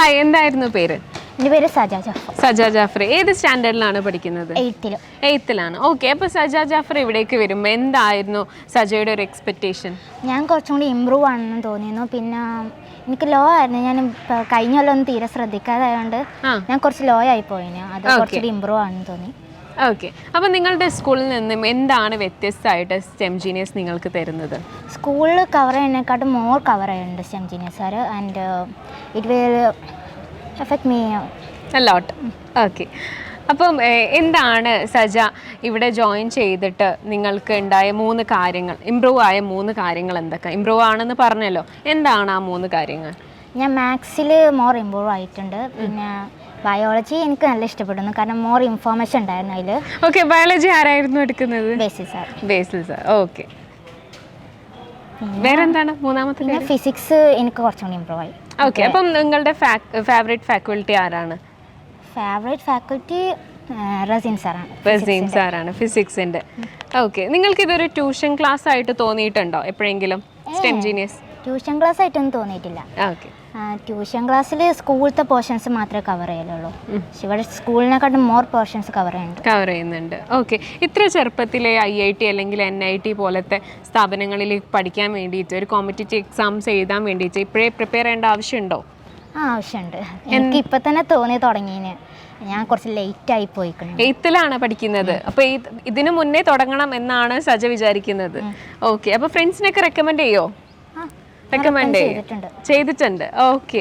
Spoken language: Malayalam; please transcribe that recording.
ഹായ്, എന്തായിരുന്നു പേര്? എൻ്റെ പേര് സജ ജാഫർ. സജ ജാഫർ. ഏത് സ്റ്റാൻഡേർഡിലാണ് പഠിക്കുന്നത്? 8th-ലാണ്. ഓക്കെ. അപ്പോൾ സജ ജാഫർ ഇവിടേക്ക് വരുമ്പോൾ എന്തായിരുന്നു സജയുടെ ഒരു എക്സ്പെക്റ്റേഷൻ? ഞാൻ കുറച്ചും കൂടി ഇമ്പ്രൂവ് ആണെന്ന് തോന്നിയിരുന്നു. പിന്നെ എനിക്ക് ലോ ആയിരുന്നു. ഞാൻ കഴിഞ്ഞ കൊല്ലം ഒന്നും തീരെ ശ്രദ്ധിക്കാതായതുകൊണ്ട് ഞാൻ കുറച്ച് ലോ ആയി പോയിന്. അത് കുറച്ചുകൂടി ഇമ്പ്രൂവ് ആണെന്ന് തോന്നി. ഓക്കെ. അപ്പോൾ നിങ്ങളുടെ സ്കൂളിൽ നിന്നും എന്താണ് വ്യത്യസ്തമായിട്ട് സ്റ്റെം ജീനിയസ് നിങ്ങൾക്ക് തരുന്നത്? സ്കൂളിൽ കവർ ചെയ്യുന്നതിനെക്കാട്ടും മോർ കവർ ചെയ്യുന്നുണ്ട് stem genius sir. And it will effect me a lot. Okay. അപ്പം എന്താണ് സജ ഇവിടെ ജോയിൻ ചെയ്തിട്ട് നിങ്ങൾക്ക് ഉണ്ടായ 3 കാര്യങ്ങൾ, ഇമ്പ്രൂവ് ആയ 3 കാര്യങ്ങൾ എന്തൊക്കെ? ഇമ്പ്രൂവ് ആണെന്ന് പറഞ്ഞല്ലോ, എന്താണ് ആ 3 കാര്യങ്ങൾ? ഞാൻ മാത്സിൽ മോർ ഇമ്പ്രൂവ് ആയിട്ടുണ്ട്. പിന്നെ ബയോളജി എനിക്ക് നല്ല ഇഷ്ടപ്പെടുന്നു, കാരണം മോർ ഇൻഫോർമേഷൻ ഉണ്ടായിരുന്നു അതിൽ. ഓക്കെ. ബയോളജി ആരായിരുന്നു എടുക്കുന്നത്? ബേസിൽ സാർ. ബേസിൽ സാർ. ഓക്കെ. വേറെന്താണ് മൂന്നാമത്തെ? പിന്നെ ഫിസിക്സ് എനിക്ക് കുറച്ചുകൂടി ഇമ്പ്രൂവ് ആയി. ഓക്കെ. അപ്പം നിങ്ങളുടെ ഫേവറേറ്റ് ഫാക്കൽറ്റി ആരാണ്? ഫേവറേറ്റ് ഫാക്കൽറ്റി റസീൻ സാറാണ്. റസീൻ സാറാണ് ഫിസിക്സിൻ്റെ. ഓക്കെ. നിങ്ങൾക്കിതൊരു ട്യൂഷൻ ക്ലാസ് ആയിട്ട് തോന്നിയിട്ടുണ്ടോ എപ്പോഴെങ്കിലും സ്റ്റെം ജീനിയസ്? ട്യൂഷൻ ക്ലാസ് ആയിട്ടൊന്നും തോന്നിയിട്ടില്ല. ഓക്കെ. ട്യൂഷൻ ക്ലാസ്സിൽ സ്കൂളത്തെ പോർഷൻസ് മാത്രമേ കവർ ചെയ്യലുള്ളൂ. ഇവിടെ സ്കൂളിനെക്കാട്ടും മോർ പോർഷൻസ് കവർ ചെയ്യുന്നുണ്ട്. ഓക്കെ. ഇത്ര ചെറുപ്പത്തിലെ IIT അല്ലെങ്കിൽ NIT പോലത്തെ സ്ഥാപനങ്ങളിൽ പഠിക്കാൻ വേണ്ടിയിട്ട്, ഒരു കോമ്പറ്റേറ്റീവ് എക്സാംസ് എഴുതാൻ വേണ്ടിയിട്ട് ഇപ്പോഴേ പ്രിപ്പയർ ചെയ്യേണ്ട ആവശ്യമുണ്ടോ? ആവശ്യമുണ്ട്. എനിക്ക് ഇപ്പം തന്നെ തോന്നി തുടങ്ങിയതിന്. ഞാൻ കുറച്ച് ലേറ്റ് ആയി പോയിക്കണം. 8th-ലാണ് പഠിക്കുന്നത്. അപ്പോൾ ഇതിനു മുന്നേ തുടങ്ങണം എന്നാണ് സജ വിചാരിക്കുന്നത്. ഓക്കെ. അപ്പോൾ ഫ്രണ്ട്സിനൊക്കെ റെക്കമെൻഡ് ചെയ്യോ? റെക്കമെൻഡ് ചെയ്തിട്ടുണ്ട്. ഓക്കെ.